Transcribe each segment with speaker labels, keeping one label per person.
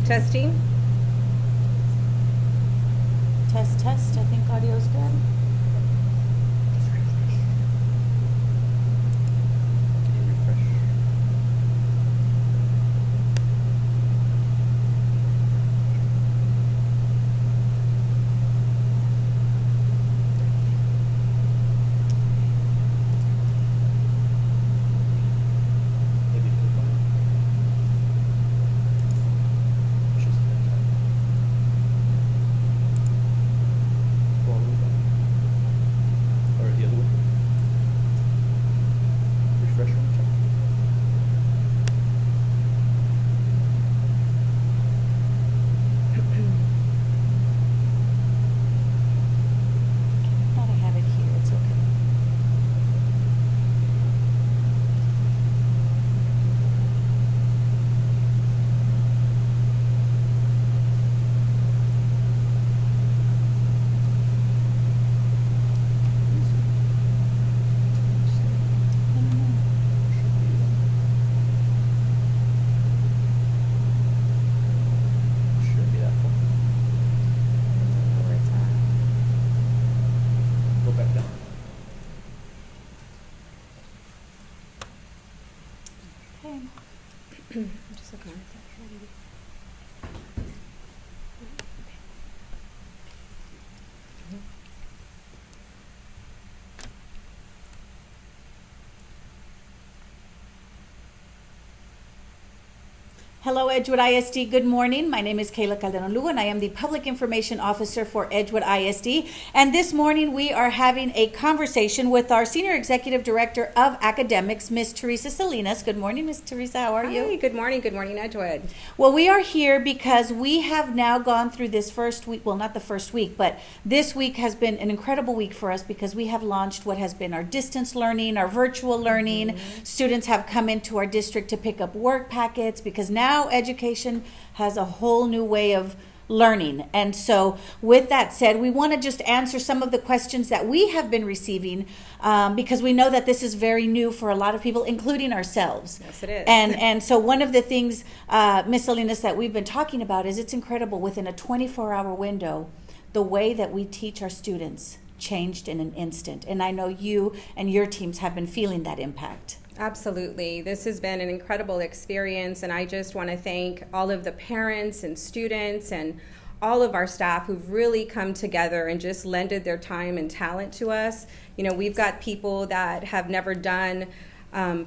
Speaker 1: Testing.
Speaker 2: Test, test. I think audio's good. Thought I have it here. It's okay. I don't know.
Speaker 3: Should be that full.
Speaker 1: Where it's at.
Speaker 3: Go back down.
Speaker 2: Okay.
Speaker 1: I'm just looking at that.
Speaker 2: Hello, Edgewood ISD. Good morning. My name is Kayla Calderon Lugo, and I am the Public Information Officer for Edgewood ISD. And this morning, we are having a conversation with our Senior Executive Director of Academics, Ms. Theresa Salinas. Good morning, Ms. Theresa. How are you?
Speaker 1: Hi, good morning. Good morning, Edgewood.
Speaker 2: Well, we are here because we have now gone through this first week, well, not the first week, but this week has been an incredible week for us because we have launched what has been our distance learning, our virtual learning. Students have come into our district to pick up work packets because now education has a whole new way of learning. And so with that said, we want to just answer some of the questions that we have been receiving because we know that this is very new for a lot of people, including ourselves.
Speaker 1: Yes, it is.
Speaker 2: And so one of the things, Ms. Salinas, that we've been talking about is it's incredible within a 24-hour window, the way that we teach our students changed in an instant. And I know you and your teams have been feeling that impact.
Speaker 1: Absolutely. This has been an incredible experience, and I just want to thank all of the parents and students and all of our staff who've really come together and just lended their time and talent to us. You know, we've got people that have never done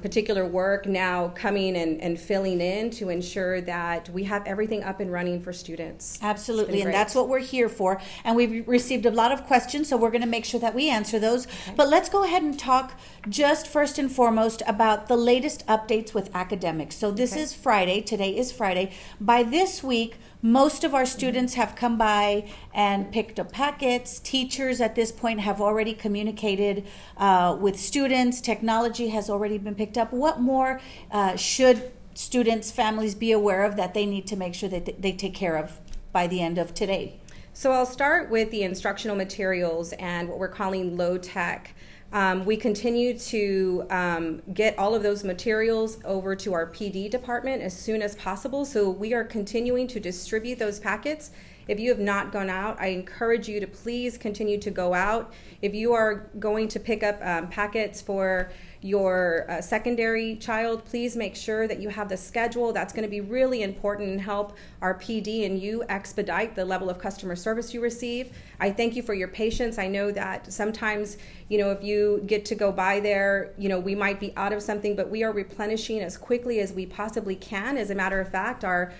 Speaker 1: particular work now coming and filling in to ensure that we have everything up and running for students.
Speaker 2: Absolutely, and that's what we're here for. And we've received a lot of questions, so we're going to make sure that we answer those. Okay. But let's go ahead and talk just first and foremost about the latest updates with academics. So this is Friday. Today is Friday. By this week, most of our students have come by and picked up packets. Teachers at this point have already communicated with students. Technology has already been picked up. What more should students, families be aware of that they need to make sure that they take care of by the end of today?
Speaker 1: So I'll start with the instructional materials and what we're calling low tech. We continue to get all of those materials over to our PD department as soon as possible. So we are continuing to distribute those packets. If you have not gone out, I encourage you to please continue to go out. If you are going to pick up packets for your secondary child, please make sure that you have the schedule. That's going to be really important and help our PD and you expedite the level of customer service you receive. I thank you for your patience. I know that sometimes, you know, if you get to go by there, you know, we might be out of something, but we are replenishing as quickly as we possibly can. As a matter of fact, our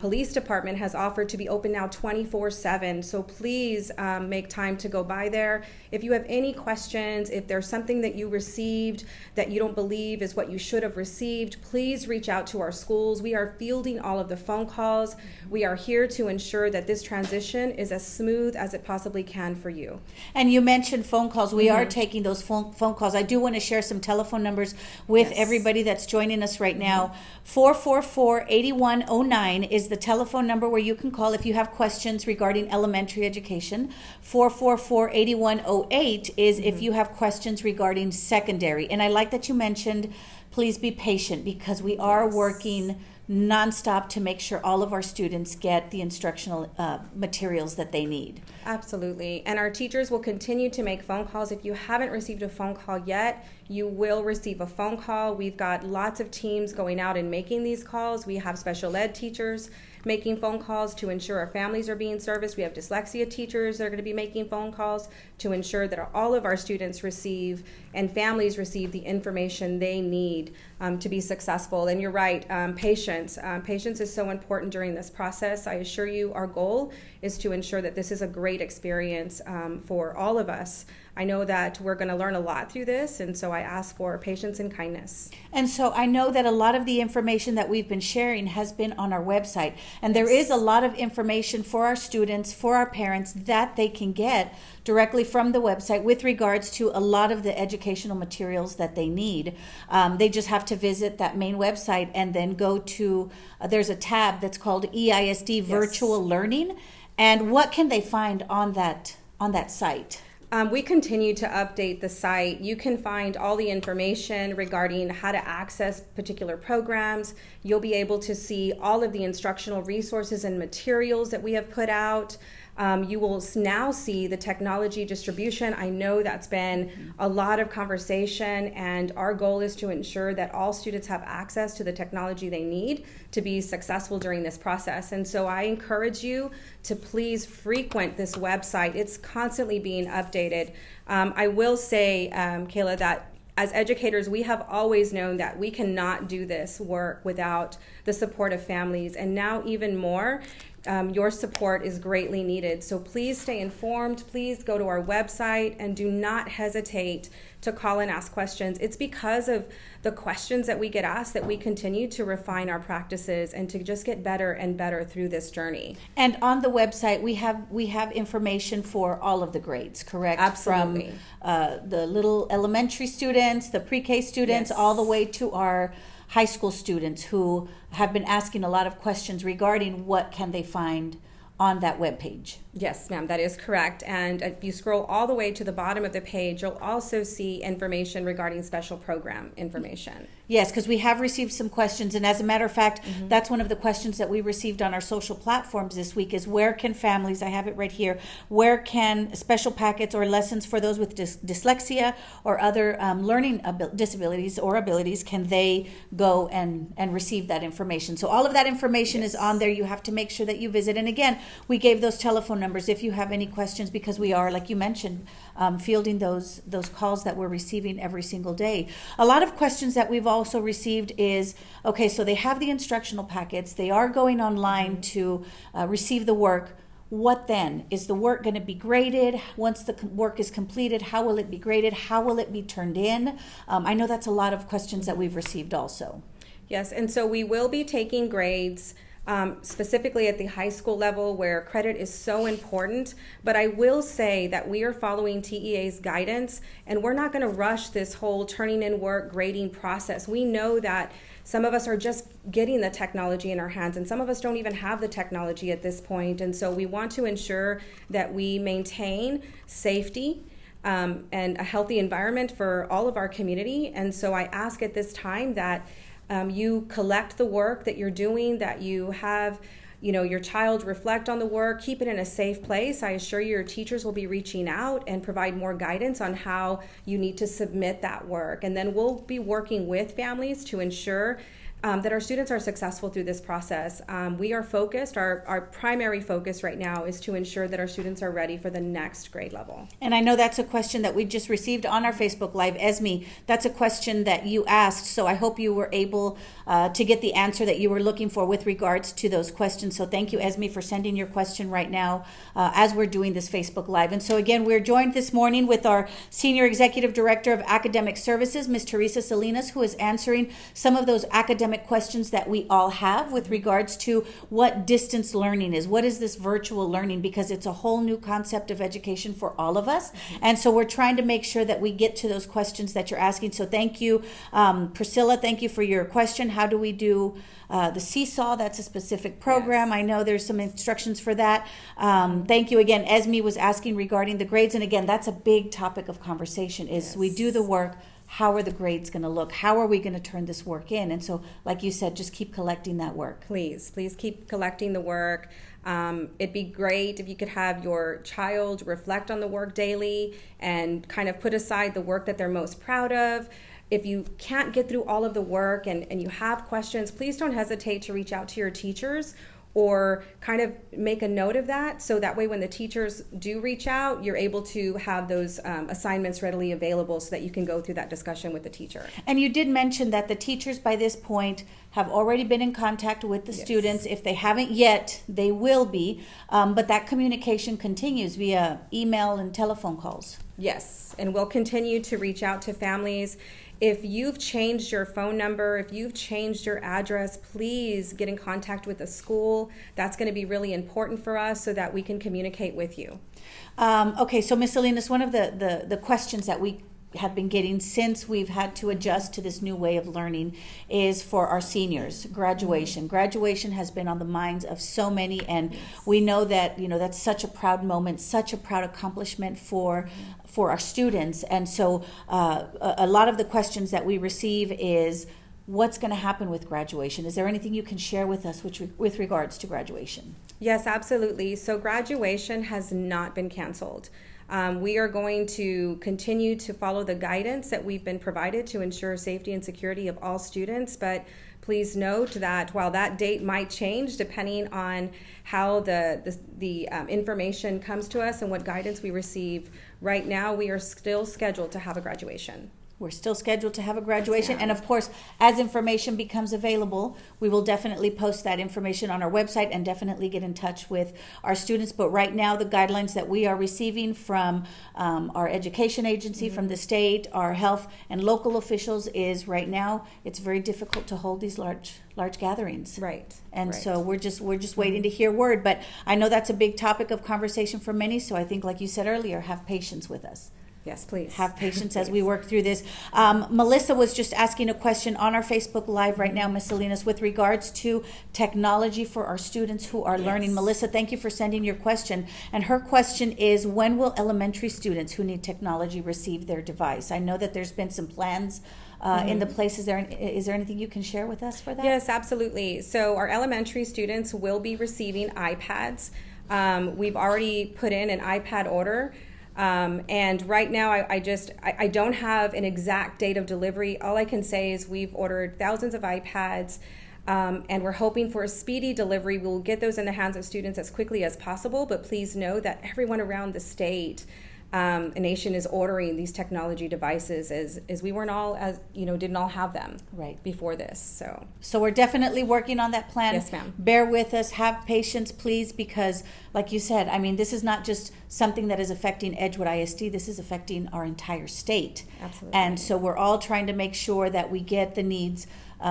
Speaker 1: police department has offered to be open now 24/7. So please make time to go by there. If you have any questions, if there's something that you received that you don't believe is what you should have received, please reach out to our schools. We are fielding all of the phone calls. We are here to ensure that this transition is as smooth as it possibly can for you.
Speaker 2: And you mentioned phone calls. We are taking those phone calls. I do want to share some telephone numbers with everybody that's joining us right now. 444-8109 is the telephone number where you can call if you have questions regarding elementary education. 444-8108 is if you have questions regarding secondary. And I like that you mentioned, please be patient because we are working nonstop to make sure all of our students get the instructional materials that they need.
Speaker 1: Absolutely. And our teachers will continue to make phone calls. If you haven't received a phone call yet, you will receive a phone call. We've got lots of teams going out and making these calls. We have special ed teachers making phone calls to ensure our families are being serviced. We have dyslexia teachers that are going to be making phone calls to ensure that all of our students receive and families receive the information they need to be successful. And you're right, patience. Patience is so important during this process. I assure you our goal is to ensure that this is a great experience for all of us. I know that we're going to learn a lot through this, and so I ask for patience and kindness.
Speaker 2: And so I know that a lot of the information that we've been sharing has been on our website, and there is a lot of information for our students, for our parents, that they can get directly from the website with regards to a lot of the educational materials that they need. They just have to visit that main website and then go to, there's a tab that's called EISD Virtual Learning. And what can they find on that site?
Speaker 1: We continue to update the site. You can find all the information regarding how to access particular programs. You'll be able to see all of the instructional resources and materials that we have put out. You will now see the technology distribution. I know that's been a lot of conversation, and our goal is to ensure that all students have access to the technology they need to be successful during this process. And so I encourage you to please frequent this website. It's constantly being updated. I will say, Kayla, that as educators, we have always known that we cannot do this work without the support of families, and now even more. Your support is greatly needed. So please stay informed. Please go to our website and do not hesitate to call and ask questions. It's because of the questions that we get asked that we continue to refine our practices and to just get better and better through this journey.
Speaker 2: And on the website, we have information for all of the grades, correct?
Speaker 1: Absolutely.
Speaker 2: From the little elementary students, the pre-K students, all the way to our high school students who have been asking a lot of questions regarding what can they find on that webpage.
Speaker 1: Yes, ma'am, that is correct. And if you scroll all the way to the bottom of the page, you'll also see information regarding special program information.
Speaker 2: Yes, because we have received some questions, and as a matter of fact, that's one of the questions that we received on our social platforms this week is where can families, I have it right here, where can special packets or lessons for those with dyslexia or other learning disabilities or abilities, can they go and receive that information? So all of that information is on there. You have to make sure that you visit. And again, we gave those telephone numbers if you have any questions, because we are, like you mentioned, fielding those calls that we're receiving every single day. A lot of questions that we've also received is, okay, so they have the instructional packets, they are going online to receive the work. What then? Is the work going to be graded? Once the work is completed, how will it be graded? How will it be turned in? I know that's a lot of questions that we've received also.
Speaker 1: Yes, and so we will be taking grades specifically at the high school level where credit is so important. But I will say that we are following TEA's guidance, and we're not going to rush this whole turning in work grading process. We know that some of us are just getting the technology in our hands, and some of us don't even have the technology at this point. And so we want to ensure that we maintain safety and a healthy environment for all of our community. And so I ask at this time that you collect the work that you're doing, that you have, your child reflect on the work, keep it in a safe place. I assure you your teachers will be reaching out and provide more guidance on how you need to submit that work. And then we'll be working with families to ensure that our students are successful through this process. We are focused, our primary focus right now is to ensure that our students are ready for the next grade level.
Speaker 2: And I know that's a question that we just received on our Facebook Live. Esme, that's a question that you asked, so I hope you were able to get the answer that you were looking for with regards to those questions. So thank you, Esme, for sending your question right now as we're doing this Facebook Live. And so again, we're joined this morning with our Senior Executive Director of Academic Services, Ms. Theresa Salinas, who is answering some of those academic questions that we all have with regards to what distance learning is. What is this virtual learning? Because it's a whole new concept of education for all of us. And so we're trying to make sure that we get to those questions that you're asking. So thank you, Priscilla. Thank you for your question. How do we do the Seesaw? That's a specific program. Yes. I know there's some instructions for that. Thank you again. Esme was asking regarding the grades. And again, that's a big topic of conversation is we do the work. How are the grades going to look? How are we going to turn this work in? And so like you said, just keep collecting that work.
Speaker 1: Please keep collecting the work. It'd be great if you could have your child reflect on the work daily and kind of put aside the work that they're most proud of. If you can't get through all of the work and you have questions, please don't hesitate to reach out to your teachers or kind of make a note of that, so that way when the teachers do reach out, you're able to have those assignments readily available so that you can go through that discussion with the teacher.
Speaker 2: And you did mention that the teachers by this point have already been in contact with the students. If they haven't yet, they will be, but that communication continues via email and telephone calls.
Speaker 1: Yes, and we'll continue to reach out to families. If you've changed your phone number, if you've changed your address, please get in contact with the school. That's going to be really important for us so that we can communicate with you.
Speaker 2: Okay, so Ms. Salinas, one of the questions that we have been getting since we've had to adjust to this new way of learning is for our seniors, graduation. Graduation has been on the minds of so many, and we know that, that's such a proud moment, such a proud accomplishment for our students. And so a lot of the questions that we receive is, what's going to happen with graduation? Is there anything you can share with us with regards to graduation?
Speaker 1: Yes, absolutely. So graduation has not been canceled. We are going to continue to follow the guidance that we've been provided to ensure safety and security of all students, but please note that while that date might change depending on how the information comes to us and what guidance we receive, right now we are still scheduled to have a graduation.
Speaker 2: We're still scheduled to have a graduation.
Speaker 1: Yes,
Speaker 2: and of course, as information becomes available, we will definitely post that information on our website and definitely get in touch with our students. But right now, the guidelines that we are receiving from our education agency, from the state, our health and local officials is right now, it's very difficult to hold these large gatherings.
Speaker 1: Right.
Speaker 2: And
Speaker 1: right.
Speaker 2: so we're just waiting to hear word. But I know that's a big topic of conversation for many. So I think, like you said earlier, have patience with us.
Speaker 1: Yes, please.
Speaker 2: Have patience as we work through this. Melissa was just asking a question on our Facebook Live right now, Ms. Salinas, with regards to technology for our students who are learning. Melissa, thank you for sending your question. And her question is, when will elementary students who need technology receive their device? I know that there's been some plans in the place. Is there anything you can share with us for that?
Speaker 1: Yes, absolutely. So our elementary students will be receiving iPads. We've already put in an iPad order. And right now, I don't have an exact date of delivery. All I can say is we've ordered thousands of iPads, and we're hoping for a speedy delivery. We'll get those in the hands of students as quickly as possible, but please know that everyone around the state, a nation is ordering these technology devices as we weren't all, didn't all have them before this. So
Speaker 2: we're definitely working on that plan.
Speaker 1: Yes, ma'am.
Speaker 2: Bear with us, have patience, please, because like you said, this is not just something that is affecting Edgewood ISD, this is affecting our entire state.
Speaker 1: Absolutely.
Speaker 2: And so we're all trying to make sure that we get the needs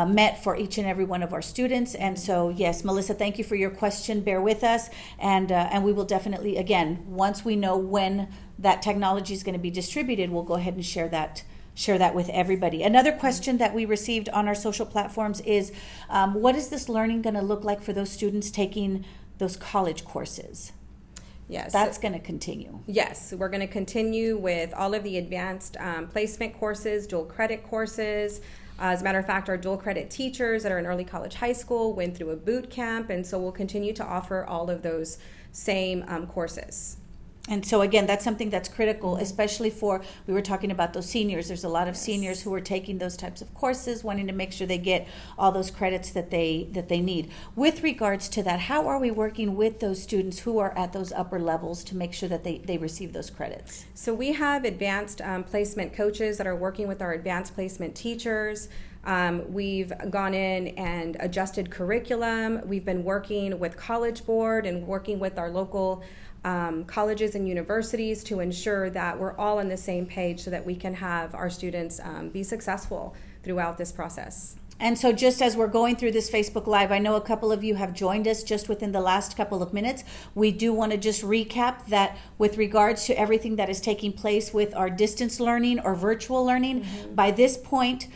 Speaker 2: met for each and every one of our students. And so, yes, Melissa, thank you for your question. Bear with us, and we will definitely, again, once we know when that technology is going to be distributed, we'll go ahead and share that with everybody. Another question that we received on our social platforms is, what is this learning going to look like for those students taking those college courses?
Speaker 1: Yes.
Speaker 2: That's going to continue.
Speaker 1: Yes, we're going to continue with all of the advanced placement courses, dual credit courses. As a matter of fact, our dual credit teachers that are in early college high school went through a boot camp, and so we'll continue to offer all of those same courses.
Speaker 2: And so again, that's something that's critical, especially we were talking about those seniors. There's a lot of seniors who are taking those types of courses, wanting to make sure they get all those credits that they need. With regards to that, how are we working with those students who are at those upper levels to make sure that they receive those credits?
Speaker 1: So we have advanced placement coaches that are working with our advanced placement teachers. We've gone in and adjusted curriculum. We've been working with College Board and working with our local colleges and universities to ensure that we're all on the same page so that we can have our students be successful throughout this process.
Speaker 2: And so just as we're going through this Facebook Live, I know a couple of you have joined us just within the last couple of minutes. We do want to just recap that with regards to everything that is taking place with our distance learning or virtual learning. By this point,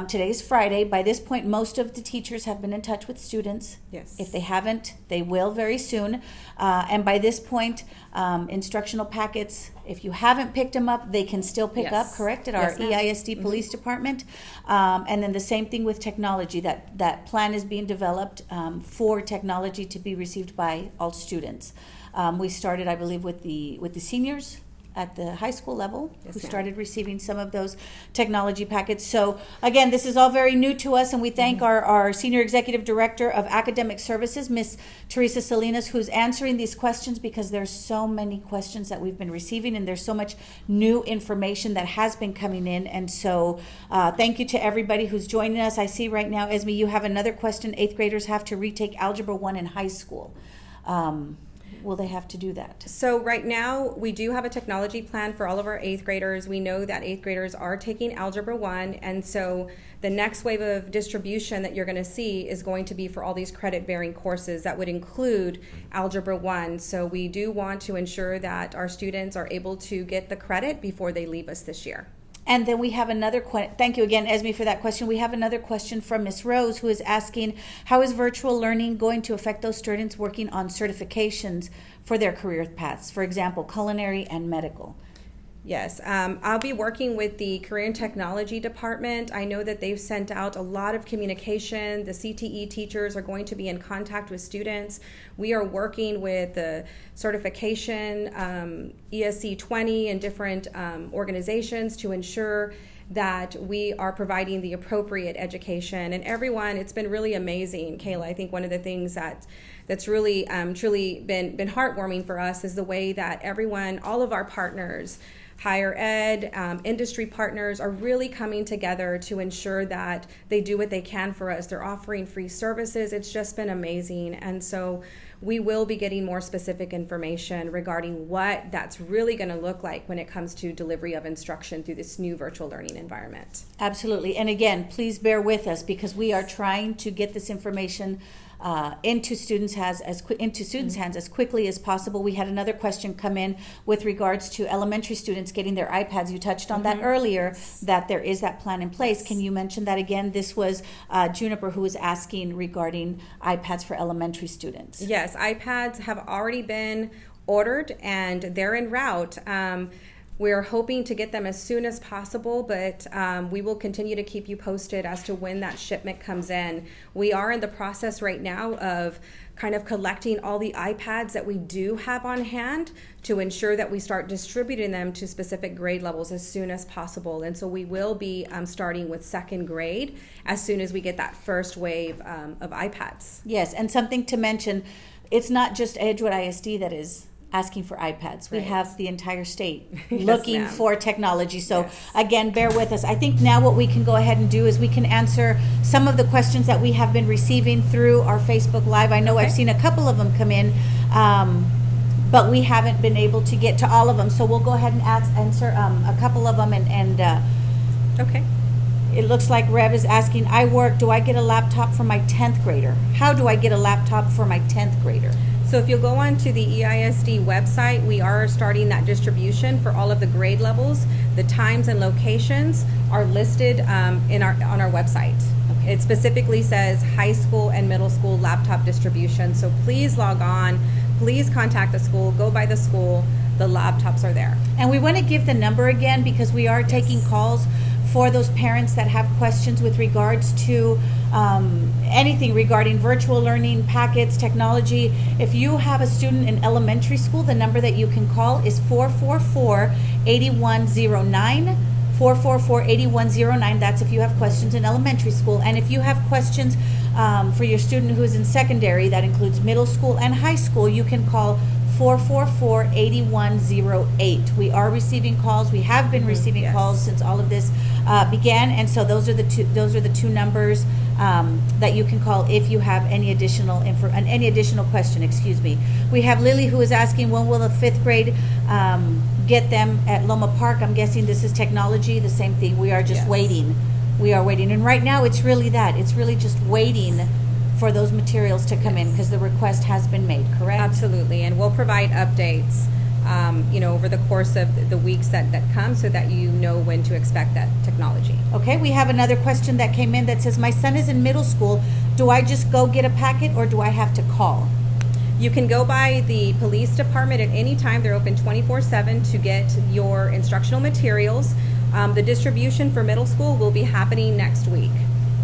Speaker 2: today's Friday, by this point, most of the teachers have been in touch with students.
Speaker 1: Yes.
Speaker 2: If they haven't, they will very soon. And by this point, instructional packets, If you haven't picked them up, they can still pick up,
Speaker 1: Yes.
Speaker 2: correct, at our
Speaker 1: Yes, ma'am.
Speaker 2: EISD Police Department. And then the same thing with technology. That plan is being developed for technology to be received by all students. We started, I believe, with the seniors at the high school level,
Speaker 1: Yes,
Speaker 2: who
Speaker 1: ma'am.
Speaker 2: started receiving some of those technology packets. So again, this is all very new to us, and we thank our Senior Executive Director of Academic Services, Miss Theresa Salinas, who's answering these questions, because there's so many questions that we've been receiving, and there's so much new information that has been coming in. And so thank you to everybody who's joining us. I see right now, Esme, you have another question. 8th graders have to retake Algebra 1 in high school. Will they have to do that?
Speaker 1: So right now, we do have a technology plan for all of our 8th graders. We know that 8th graders are taking Algebra 1, and so the next wave of distribution that you're going to see is going to be for all these credit-bearing courses that would include Algebra 1. So we do want to ensure that our students are able to get the credit before they leave us this year.
Speaker 2: And then we have another question. Thank you again, Esme, for that question. We have another question from Miss Rose, who is asking, how is virtual learning going to affect those students working on certifications for their career paths, for example, culinary and medical?
Speaker 1: Yes, I'll be working with the Career and Technology Department. I know that they've sent out a lot of communication. The CTE teachers are going to be in contact with students. We are working with the certification, ESC 20, and different organizations to ensure that we are providing the appropriate education. And everyone, it's been really amazing, Kayla. I think one of the things that's really truly been heartwarming for us is the way that everyone, all of our partners, higher ed, industry partners, are really coming together to ensure that they do what they can for us. They're offering free services. It's just been amazing. And so we will be getting more specific information regarding what that's really going to look like when it comes to delivery of instruction through this new virtual learning environment.
Speaker 2: Absolutely. And again, please bear with us, because we are trying to get this information into students' hands as quickly as possible. We had another question come in with regards to elementary students getting their iPads. You touched on that earlier, that there is that plan in place. Can you mention that again? This was Juniper who was asking regarding iPads for elementary students.
Speaker 1: Yes, iPads have already been ordered and they're en route. We're hoping to get them as soon as possible, but we will continue to keep you posted as to when that shipment comes in. We are in the process right now of kind of collecting all the iPads that we do have on hand to ensure that we start distributing them to specific grade levels as soon as possible. And so we will be starting with 2nd grade as soon as we get that first wave of iPads.
Speaker 2: Yes, and something to mention, it's not just Edgewood ISD that is asking for iPads. We
Speaker 1: Right.
Speaker 2: have the entire state
Speaker 1: Yes,
Speaker 2: looking
Speaker 1: ma'am.
Speaker 2: for technology. So
Speaker 1: Yes.
Speaker 2: again, bear with us. I think now what we can go ahead and do is we can answer some of the questions that we have been receiving through our Facebook Live. I know I've
Speaker 1: Okay.
Speaker 2: seen a couple of them come in, but we haven't been able to get to all of them. So we'll go ahead and answer a couple of them. And
Speaker 1: Okay.
Speaker 2: it looks like Rev is asking, I work, do I get a laptop for my 10th grader? How do I get a laptop for my 10th grader?
Speaker 1: So if you'll go on to the EISD website, we are starting that distribution for all of the grade levels. The times and locations are listed on our website.
Speaker 2: Okay.
Speaker 1: It specifically says high school and middle school laptop distribution. So please log on, please contact the school, go by the school. The laptops are there.
Speaker 2: And we want to give the number again, because we are taking calls for those parents that have questions with regards to anything regarding virtual learning, packets, technology. If you have a student in elementary school, the number that you can call is 444-8109. 444-8109. That's if you have questions in elementary school. And if you have questions for your student who is in secondary, that includes middle school and high school, you can call 444-8108. We are receiving calls. We have been receiving
Speaker 1: Yes.
Speaker 2: calls since all of this began, and so those are the two numbers that you can call if you have any additional question. Excuse me. We have Lily who is asking, when will the 5th grade get them at Loma Park? I'm guessing this is technology. The same thing. We are just
Speaker 1: Yes.
Speaker 2: waiting. We are waiting, and right now it's really that. It's really just waiting for those materials to come in, because the request has been made, correct?
Speaker 1: Absolutely, and we'll provide updates, over the course of the weeks that come, so that you know when to expect that technology.
Speaker 2: Okay, we have another question that came in that says, my son is in middle school. Do I just go get a packet, or do I have to call?
Speaker 1: You can go by the police department at any time. They're open 24/7 to get your instructional materials. The distribution for middle school will be happening next week.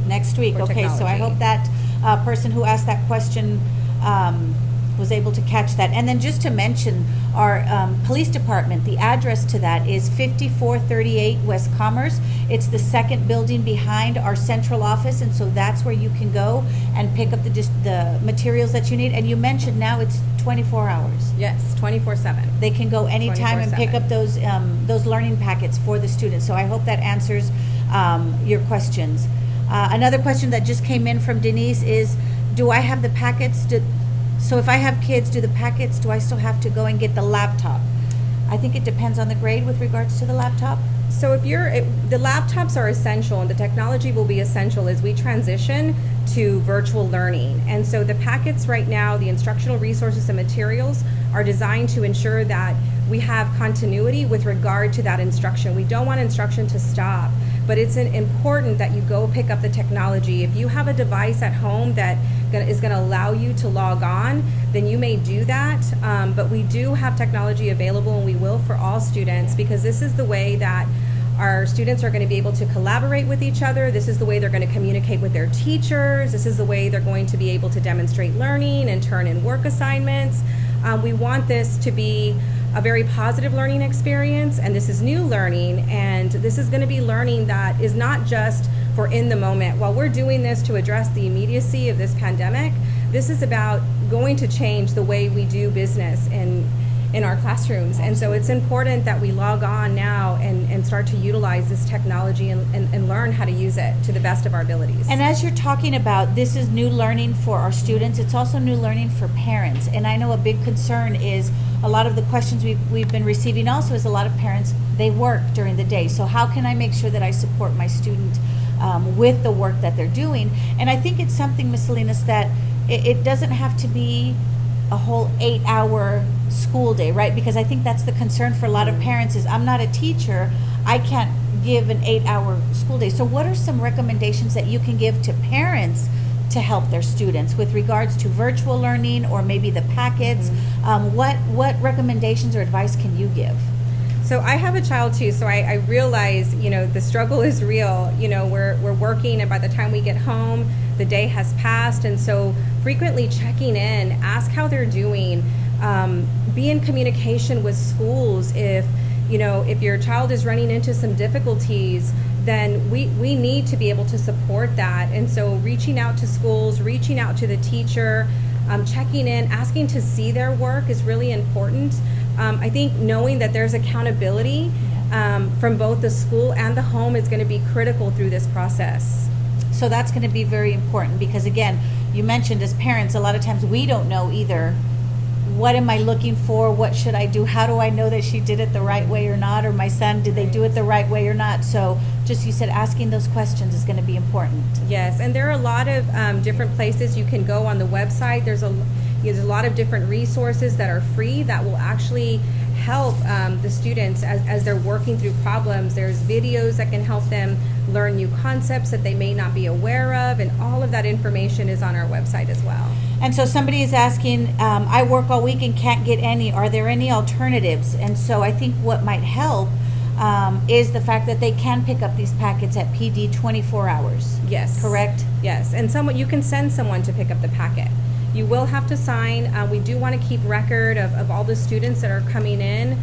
Speaker 2: Next week,
Speaker 1: For
Speaker 2: okay, so I
Speaker 1: technology.
Speaker 2: hope that person who asked that question was able to catch that. And then just to mention, our police department, the address to that is 5438 West Commerce. It's the second building behind our central office, and so that's where you can go and pick up the materials that you need. And you mentioned now it's 24 hours.
Speaker 1: Yes, 24/7.
Speaker 2: They can go anytime and pick up those learning packets for the students. So I hope that answers your questions. Another question that just came in from Denise is, do I have the packets? So if I have kids, do I still have to go and get the laptop? I think it depends on the grade with regards to the laptop.
Speaker 1: So the laptops are essential, and the technology will be essential as we transition to virtual learning. And so the packets right now, the instructional resources and materials, are designed to ensure that we have continuity with regard to that instruction. We don't want instruction to stop, but it's important that you go pick up the technology. If you have a device at home that is going to allow you to log on, then you may do that. But we do have technology available, and we will for all students, because this is the way that our students are going to be able to collaborate with each other. This is the way they're going to communicate with their teachers. This is the way they're going to be able to demonstrate learning and turn in work assignments. We want this to be a very positive learning experience, and this is new learning, and this is going to be learning that is not just for in the moment. While we're doing this to address the immediacy of this pandemic, this is about going to change the way we do business in our classrooms. And so it's important that we log on now and start to utilize this technology and learn how to use it to the best of our abilities.
Speaker 2: And as you're talking about, this is new learning for our students, it's also new learning for parents. And I know a big concern is a lot of the questions we've been receiving also is a lot of parents, they work during the day. So how can I make sure that I support my student with the work that they're doing? And I think it's something, Ms. Salinas, that it doesn't have to be a whole 8-hour school day, right? Because I think that's the concern for a lot of parents is, I'm not a teacher, I can't give an 8-hour school day. So what are some recommendations that you can give to parents to help their students with regards to virtual learning or maybe the packets? What recommendations or advice can you give?
Speaker 1: So I have a child too, so I realize, the struggle is real. We're working, and by the time we get home, the day has passed. And so frequently checking in, ask how they're doing, be in communication with schools. If your child is running into some difficulties, then we need to be able to support that. And so reaching out to schools, reaching out to the teacher, checking in, asking to see their work is really important. I think knowing that there's accountability from both the school and the home is going to be critical through this process.
Speaker 2: So that's going to be very important because, again, you mentioned as parents, a lot of times we don't know either. What am I looking for? What should I do? How do I know that she did it the right way or not? Or my son, did they do it the right way or not? So just, you said, asking those questions is going to be important.
Speaker 1: Yes, and there are a lot of different places you can go on the website. There's a lot of different resources that are free that will actually help the students as they're working through problems. There's videos that can help them learn new concepts that they may not be aware of, and all of that information is on our website as well.
Speaker 2: And so somebody is asking, I work all week and can't get any. Are there any alternatives? And so I think what might help is the fact that they can pick up these packets at PD 24 hours.
Speaker 1: Yes.
Speaker 2: Correct?
Speaker 1: Yes, and you can send someone to pick up the packet. You will have to sign. We do want to keep record of all the students that are coming in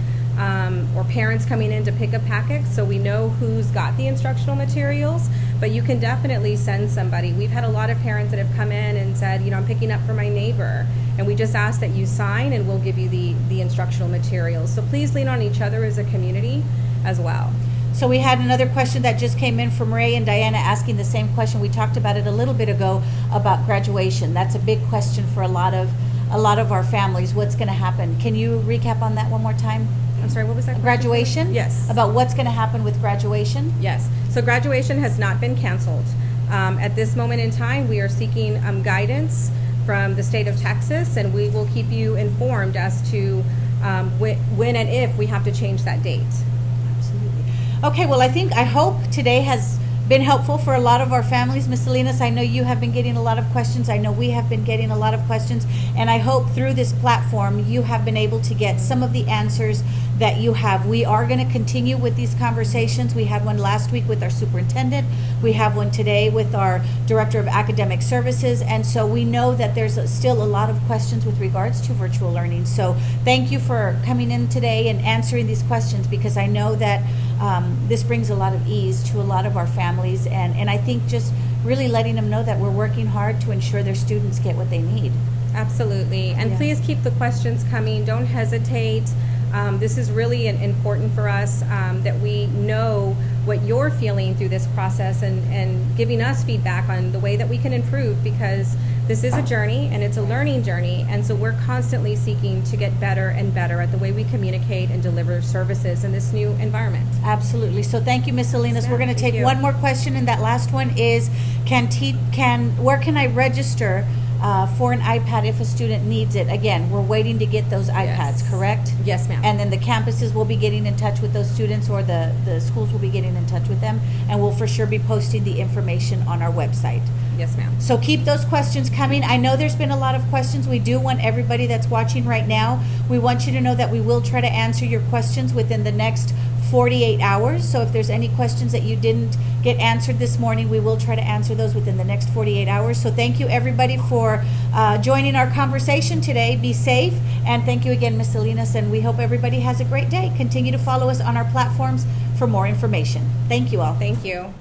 Speaker 1: or parents coming in to pick up packets, so we know who's got the instructional materials, but you can definitely send somebody. We've had a lot of parents that have come in and said, I'm picking up for my neighbor, and we just ask that you sign and we'll give you the instructional materials. So please lean on each other as a community as well.
Speaker 2: So we had another question that just came in from Ray and Diana asking the same question. We talked about it a little bit ago about graduation. That's a big question for a lot of our families. What's going to happen? Can you recap on that one more time?
Speaker 1: I'm sorry, what was that question?
Speaker 2: Graduation?
Speaker 1: Yes.
Speaker 2: About what's going to happen with graduation?
Speaker 1: Yes. So graduation has not been canceled. At this moment in time, we are seeking guidance from the state of Texas, and we will keep you informed as to when and if we have to change that date.
Speaker 2: Okay, well, I hope today has been helpful for a lot of our families. Ms. Salinas, I know you have been getting a lot of questions. I know we have been getting a lot of questions. And I hope through this platform, you have been able to get some of the answers that you have. We are going to continue with these conversations. We had one last week with our superintendent. We have one today with our director of academic services. And so we know that there's still a lot of questions with regards to virtual learning. So thank you for coming in today and answering these questions, because I know that this brings a lot of ease to a lot of our families. And I think just really letting them know that we're working hard to ensure their students get what they need.
Speaker 1: Absolutely. And
Speaker 2: Yeah.
Speaker 1: please keep the questions coming. Don't hesitate. This is really important for us, that we know what you're feeling through this process, and giving us feedback on the way that we can improve, because this is a journey and it's a learning journey. And so we're constantly seeking to get better and better at the way we communicate and deliver services in this new environment.
Speaker 2: Absolutely. So thank you, Ms. Salinas. We're going to
Speaker 1: Thank
Speaker 2: take
Speaker 1: you.
Speaker 2: one more question, and that last one is, where can I register for an iPad if a student needs it? Again, we're waiting to get those iPads,
Speaker 1: Yes.
Speaker 2: correct?
Speaker 1: Yes, ma'am.
Speaker 2: And then the campuses will be getting in touch with those students, or the schools will be getting in touch with them, and we'll for sure be posting the information on our website.
Speaker 1: Yes, ma'am.
Speaker 2: So keep those questions coming. I know there's been a lot of questions. We do want everybody that's watching right now, we want you to know that we will try to answer your questions within the next 48 hours. So if there's any questions that you didn't get answered this morning, we will try to answer those within the next 48 hours. So thank you, everybody, for joining our conversation today. Be safe. And thank you again, Ms. Salinas. And we hope everybody has a great day. Continue to follow us on our platforms for more information. Thank you all.
Speaker 1: Thank you.